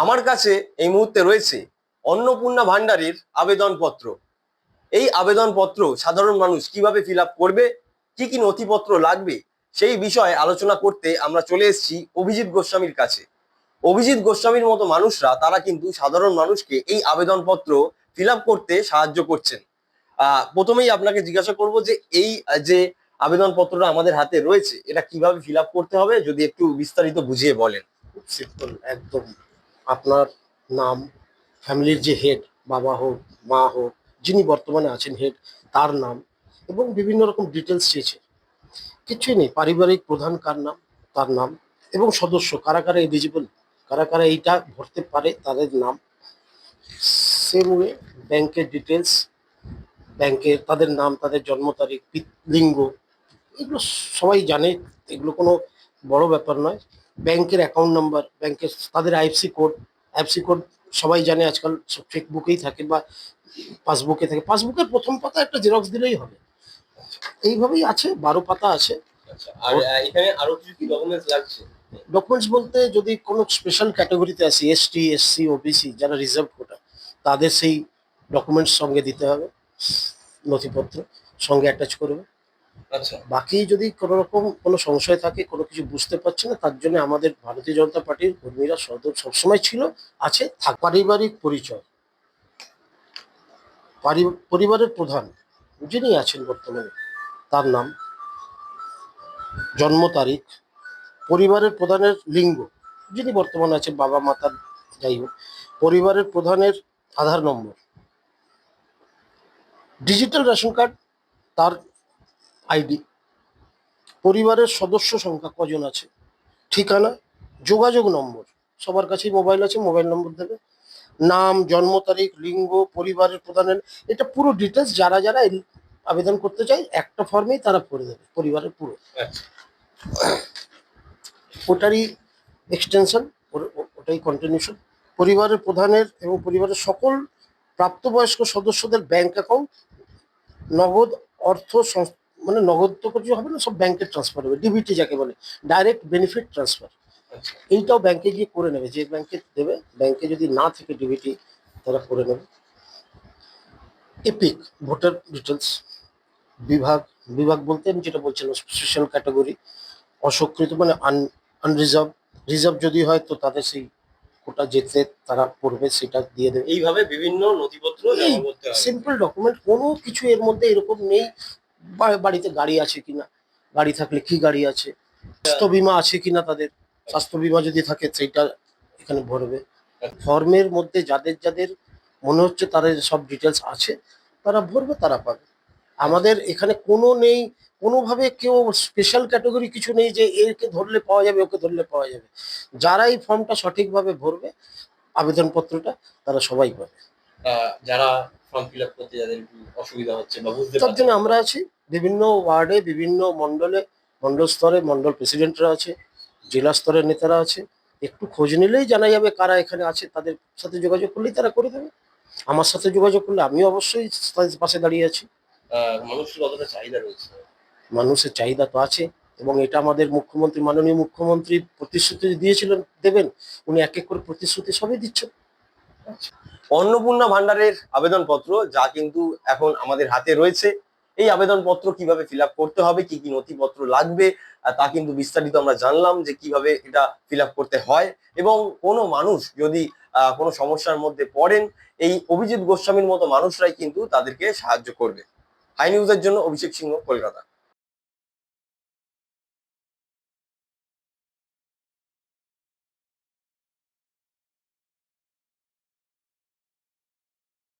আমার কাছে এই মুহূর্তে রয়েছে অন্নপূর্ণা ভান্ডারের আবেদনপত্র। এই আবেদনপত্র সাধারণ মানুষ কিভাবে ফিল আপ করবে, কি কি নথিপত্র লাগবে, সেই বিষয়ে আলোচনা করতে আমরা চলে এসেছি অভিজিৎ গোস্বামীর কাছে। অভিজিৎ গোস্বামীর মতো মানুষরা তারা কিন্তু সাধারণ মানুষকে এই আবেদনপত্র ফিল আপ করতে সাহায্য করছেন। প্রথমেই আপনাকে জিজ্ঞাসা করব যে এই যে আবেদনপত্রটা আমাদের হাতে রয়েছে এটা কিভাবে ফিল আপ করতে হবে, যদি একটু বিস্তারিত বুঝিয়ে বলেন। খুব সিম্পল একদম। আপনার নাম, ফ্যামিলির যে হেড, বাবা হোক মা হোক, যিনি বর্তমানে আছেন হেড, তার নাম এবং বিভিন্ন রকম ডিটেলস চেয়েছে। কিছুই নেই, পারিবারিক প্রধান কার নাম, তার নাম এবং সদস্য কারা কারা এলিজিবল, কারা কারা এইটা ভরতে পারে তাদের নাম। সেম ওয়ে ব্যাংকের ডিটেলস, ব্যাংকের তাদের নাম, তাদের জন্ম তারিখ, লিঙ্গ, এগুলো সবাই জানে, এগুলো কোনো বড় ব্যাপার নয়। ব্যাংকের অ্যাকাউন্ট নাম্বার, ব্যাংকের তাদের আইএফসি কোড সবাই জানে, আজকাল সব চেকবুকেই থাকে বা পাসবুকে থাকে। পাসবুকের প্রথম পাতা একটা জেরক্স দিলেই হবে। এইভাবেই আছে, 12 পাতা আছে। আর এখানে আরো কি কি ডকুমেন্টস লাগছে? ডকুমেন্টস বলতে যদি কোনো স্পেশাল ক্যাটাগরিতে আসি, এসটি, এসসি, ওবিসি, যারা রিজার্ভ কোটা, তাদের সেই ডকুমেন্টস সঙ্গে দিতে হবে, নথিপত্র সঙ্গে অ্যাটাচ করবে। আচ্ছা, বাকি যদি কোনো রকম কোনো সংশয় থাকে, কোনো কিছু বুঝতে পারছে না, তার জন্য আমাদের ভারতীয় জনতা পার্টির কর্মীরা সবসময় ছিল, আছে। পারিবারিক পরিচয়, পরিবারের প্রধান যিনি আছেন বর্তমানে, তার নাম, জন্ম তারিখ, পরিবারের প্রধানের লিঙ্গ, যিনি বর্তমানে আছেন বাবা মাতার যাই হোক, পরিবারের প্রধানের আধার নম্বর, ডিজিটাল রেশন কার্ড, তার আইডি, পরিবারের সদস্য সংখ্যা কজন আছে, ঠিকানা, যোগাযোগ নম্বর, সবার কাছেই মোবাইল আছে, মোবাইল নম্বর দেবে, নাম, জন্ম তারিখ, লিঙ্গ, পরিবারের প্রধানের, এটা পুরো ডিটেলস যারা যারা আবেদন করতে চায় একটা ফর্মেই তারা ভরে দেবে, পরিবারের পুরো। আচ্ছা, ওটারই এক্সটেনশন, ওটাই কন্টিনিউশন। পরিবারের প্রধানের এবং পরিবারের সকল প্রাপ্তবয়স্ক সদস্যদের ব্যাংক অ্যাকাউন্ট, নগদ অর্থ মানে নগদ তো কিছু হবে না, সব ব্যাংকে ট্রান্সফার হবে, ডিবিটি যাকে বলে, ডাইরেক্ট বেনিফিট ট্রান্সফার। আচ্ছা। এইটাও ব্যাংকে গিয়ে করে নেবে, যে ব্যাংকে দেবে, ব্যাংকে যদি না থাকে ডিবিটি, তারা করে নেবে। এপিক ভোটার ডিটেলস, বিভাগ, বিভাগ বলতে আমি যেটা বলছিলাম স্পেশাল ক্যাটাগরি, অস্বীকৃত মানে আনরিজার্ভ, রিজার্ভ যদি হয় তো তাদের সেই কোটা যেতে তারা পড়বে, সেটা দিয়ে দেবে। এইভাবে বিভিন্ন নথিপত্র জমা করতে হবে। সিম্পল ডকুমেন্ট, কোনো কিছু এর মধ্যে এরকম নেই। বাড়িতে গাড়ি আছে কিনা, গাড়ি থাকলে কি গাড়ি আছে, স্বাস্থ্য বিমা আছে কিনা তাদের, স্বাস্থ্য বিমা যদি থাকে সেইটা এখানে ভরবে। ফর্মের মধ্যে যাদের যাদের মনে হচ্ছে তাদের সব ডিটেলস আছে, তারা ভরবে, তারা পাবে। আমাদের এখানে কোনো নেই, কোনোভাবে কেউ স্পেশাল ক্যাটাগরি কিছু নেই যে একে ধরলে পাওয়া যাবে, ওকে ধরলে পাওয়া যাবে। যারা এই ফর্মটা সঠিকভাবে ভরবে, আবেদনপত্রটা, তারা সবাই পাবে। যারা ফর্ম ফিল আপ করতে যাদের একটু অসুবিধা হচ্ছে বা বুঝতে তার জন্য পারছেন আমরা আছি, বিভিন্ন ওয়ার্ডে, বিভিন্ন মণ্ডলে, মণ্ডল স্তরে মণ্ডল প্রেসিডেন্টরা আছে, জেলা স্তরের নেতারা আছে। একটু খোঁজ নিলেই জানা যাবে কারা এখানে আছে, তাদের সাথে যোগাযোগ করলেই তারা করে দেবে। আমার সাথে যোগাযোগ করলে আমি অবশ্যই তাদের পাশে দাঁড়িয়ে আছি। মানুষের কতটা চাহিদা রয়েছে? মানুষের চাহিদা তো আছে, এবং এটা আমাদের মুখ্যমন্ত্রী, মাননীয় মুখ্যমন্ত্রী প্রতিশ্রুতি দিয়েছিলেন দেবেন, উনি এক এক করে প্রতিশ্রুতি সবই দিচ্ছেন। অন্নপূর্ণা ভান্ডারের আবেদনপত্র যা কিন্তু এখন আমাদের হাতে রয়েছে, এই আবেদনপত্র কিভাবে ফিল আপ করতে হবে, কি কি নথিপত্র লাগবে, তা কিন্তু বিস্তারিত আমরা জানলাম যে কিভাবে এটা ফিল আপ করতে হয়। এবং কোনো মানুষ যদি কোনো সমস্যার মধ্যে পড়েন, এই অভিজিৎ গোস্বামীর মতো মানুষরাই কিন্তু তাদেরকে সাহায্য করবে। হাই নিউজের জন্য অভিষেক সিংহ, কলকাতা।